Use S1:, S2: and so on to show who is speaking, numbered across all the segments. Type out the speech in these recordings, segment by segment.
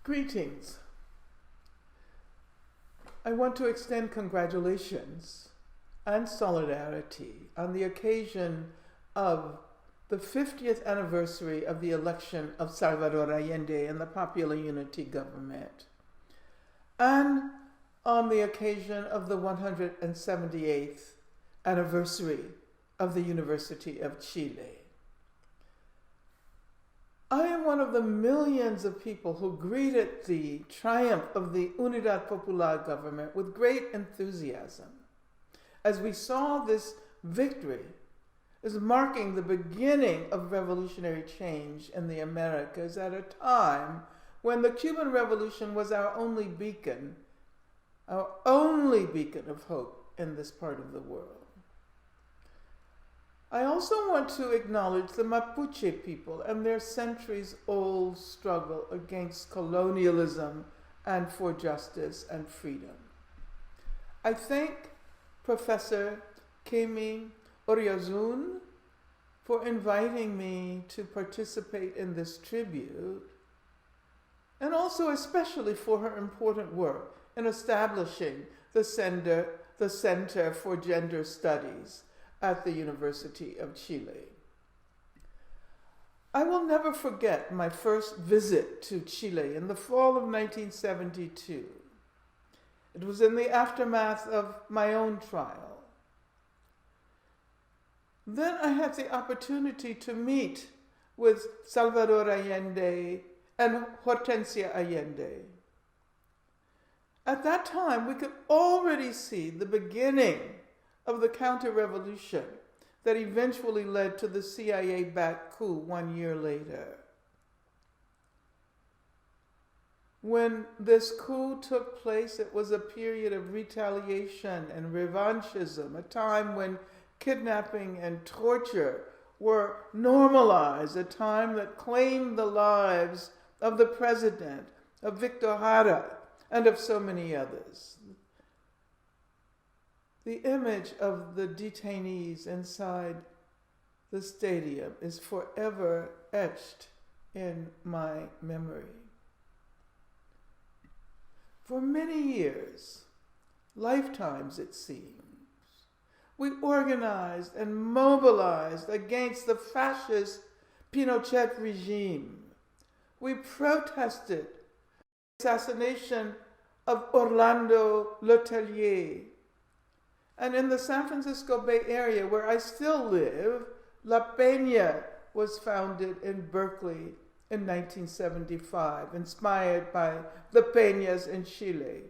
S1: Greetings. I want to extend congratulations and solidarity on the occasion of the 50th anniversary of the election of Salvador Allende and the Popular Unity Government, and on the occasion of the 178th anniversary of the University of Chile. I am one of the millions of people who greeted the triumph of the Unidad Popular government with great enthusiasm, as we saw this victory as marking the beginning of revolutionary change in the Americas at a time when the Cuban Revolution was our only beacon of hope in this part of the world. I also want to acknowledge the Mapuche people and their centuries-old struggle against colonialism and for justice and freedom. I thank Professor Kemy Oyarzún for inviting me to participate in this tribute, and also especially for her important work in establishing the Center for Gender Studies at the University of Chile. I will never forget my first visit to Chile in the fall of 1972. It was in the aftermath of my own trial. Then I had the opportunity to meet with Salvador Allende and Hortensia Allende. At that time, we could already see the beginning of the counter-revolution that eventually led to the CIA-backed coup 1 year later. When this coup took place, it was a period of retaliation and revanchism, a time when kidnapping and torture were normalized, a time that claimed the lives of the president, of Victor Jara, and of so many others. The image of the detainees inside the stadium is forever etched in my memory. For many years, lifetimes it seems, we organized and mobilized against the fascist Pinochet regime. We protested the assassination of Orlando Letelier. And in the San Francisco Bay Area, where I still live, La Peña was founded in Berkeley in 1975, inspired by the Peñas in Chile,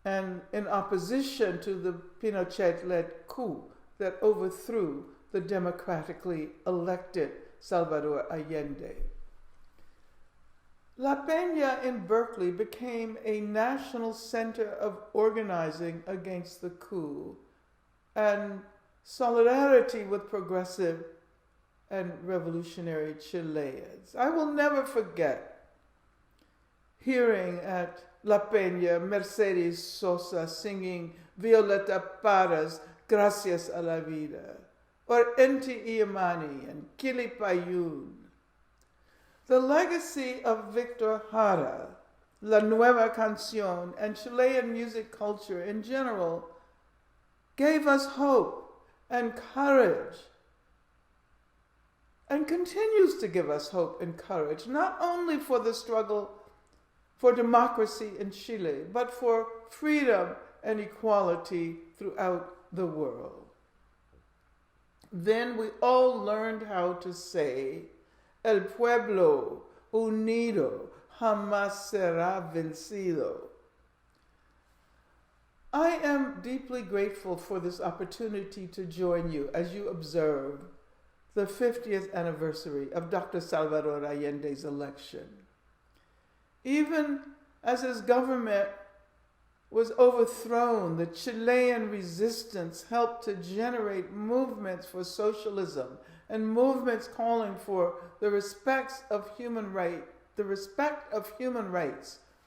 S1: and in opposition to the Pinochet-led coup that overthrew the democratically elected Salvador Allende. La Peña in Berkeley became a national center of organizing against the coup and solidarity with progressive and revolutionary Chileans. I will never forget hearing at La Peña Mercedes Sosa singing Violeta Parra's Gracias a la Vida, or Inti Illimani and Kili Payún. The legacy of Victor Jara, La Nueva Canción, and Chilean music culture in general gave us hope and courage, and continues to give us hope and courage, not only for the struggle for democracy in Chile, but for freedom and equality throughout the world. Then we all learned how to say, El pueblo unido jamás será vencido. I am deeply grateful for this opportunity to join you as you observe the 50th anniversary of Dr. Salvador Allende's election. Even as his government was overthrown, the Chilean resistance helped to generate movements for socialism and movements calling for the respect of human rights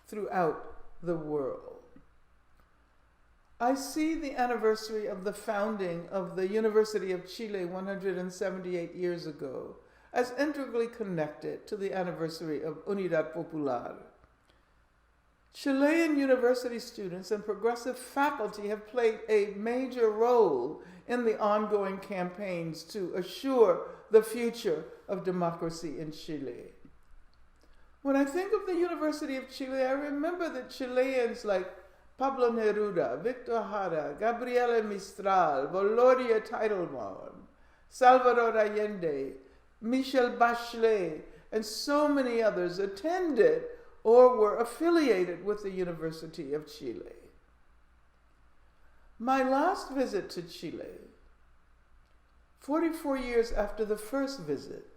S1: throughout the world. I see the anniversary of the founding of the University of Chile 178 years ago as integrally connected to the anniversary of Unidad Popular. Chilean university students and progressive faculty have played a major role in the ongoing campaigns to assure the future of democracy in Chile. When I think of the University of Chile, I remember that Chileans like Pablo Neruda, Victor Jara, Gabriela Mistral, Valoria Teitelbaum, Salvador Allende, Michelle Bachelet, and so many others attended or were affiliated with the University of Chile. My last visit to Chile, 44 years after the first visit,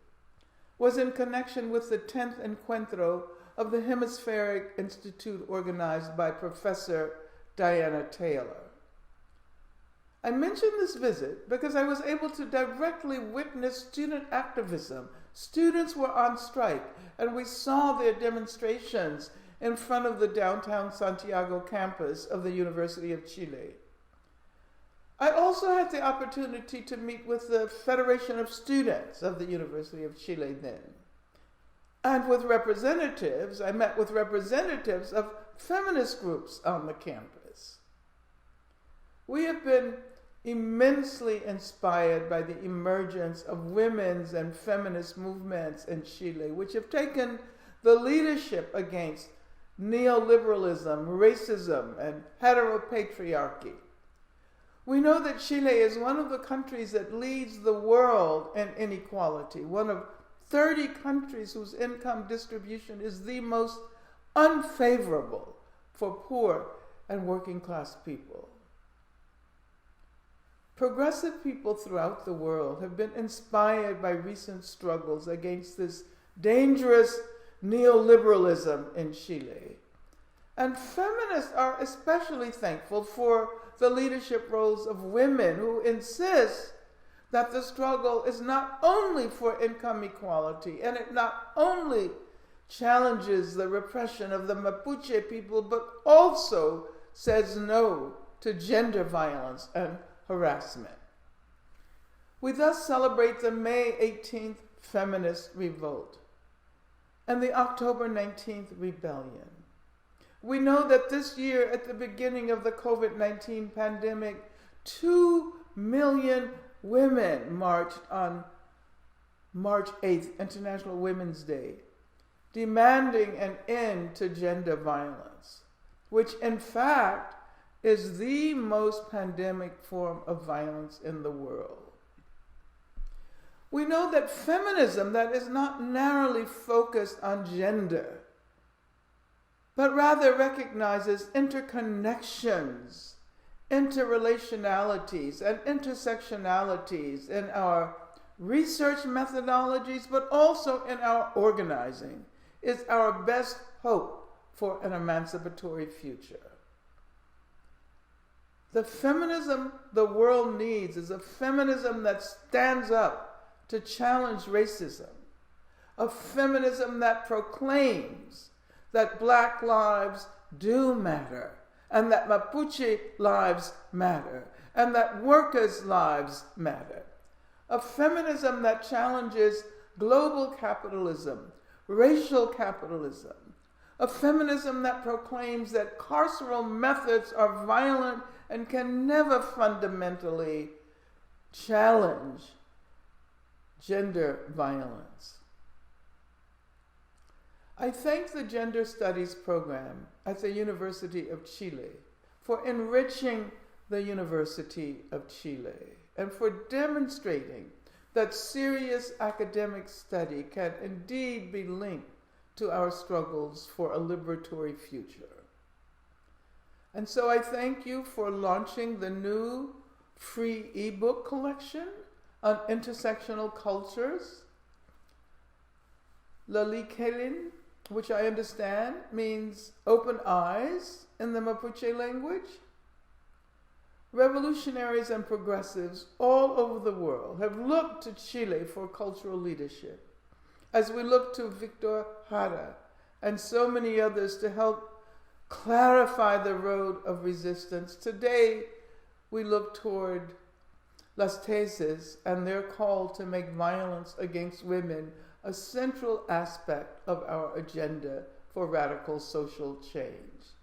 S1: was in connection with the 10th Encuentro of the Hemispheric Institute organized by Professor Diana Taylor. I mention this visit because I was able to directly witness student activism. Students were on strike, and we saw their demonstrations in front of the downtown Santiago campus of the University of Chile. I also had the opportunity to meet with the Federation of Students of the University of Chile then. And with representatives, I met with representatives of feminist groups on the campus. We have been immensely inspired by the emergence of women's and feminist movements in Chile, which have taken the leadership against neoliberalism, racism, and heteropatriarchy. We know that Chile is one of the countries that leads the world in inequality, one of 30 countries whose income distribution is the most unfavorable for poor and working class people. Progressive people throughout the world have been inspired by recent struggles against this dangerous neoliberalism in Chile. And feminists are especially thankful for the leadership roles of women who insist that the struggle is not only for income equality, and it not only challenges the repression of the Mapuche people, but also says no to gender violence and harassment. We thus celebrate the May 18th feminist revolt and the October 19th rebellion. We know that this year, at the beginning of the COVID-19 pandemic, 2 million women marched on March 8th, International Women's Day, demanding an end to gender violence, which in fact is the most pandemic form of violence in the world. We know that feminism that is not narrowly focused on gender, but rather recognizes interconnections, interrelationalities, and intersectionalities in our research methodologies, but also in our organizing, is our best hope for an emancipatory future. The feminism the world needs is a feminism that stands up to challenge racism, a feminism that proclaims that Black lives do matter, and that Mapuche lives matter, and that workers' lives matter. A feminism that challenges global capitalism, racial capitalism. A feminism that proclaims that carceral methods are violent and can never fundamentally challenge gender violence. I thank the Gender Studies program at the University of Chile for enriching the University of Chile and for demonstrating that serious academic study can indeed be linked to our struggles for a liberatory future. And so I thank you for launching the new free ebook collection on intersectional cultures, Lelikelen, which I understand means open eyes in the Mapuche language. Revolutionaries and progressives all over the world have looked to Chile for cultural leadership, as we look to Victor Jara and so many others to help clarify the road of resistance. Today, we look toward las tesis, and their call to make violence against women a central aspect of our agenda for radical social change.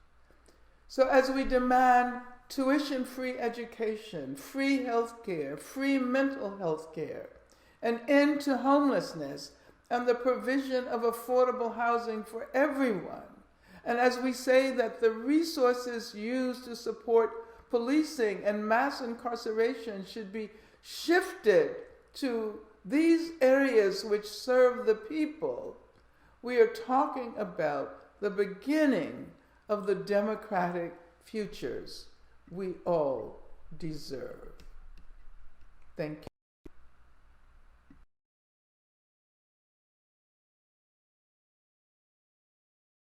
S1: So as we demand tuition-free education, free healthcare, free mental health care, an end to homelessness, and the provision of affordable housing for everyone, and as we say that the resources used to support policing and mass incarceration should be shifted to these areas which serve the people, we are talking about the beginning of the democratic futures we all deserve. Thank you.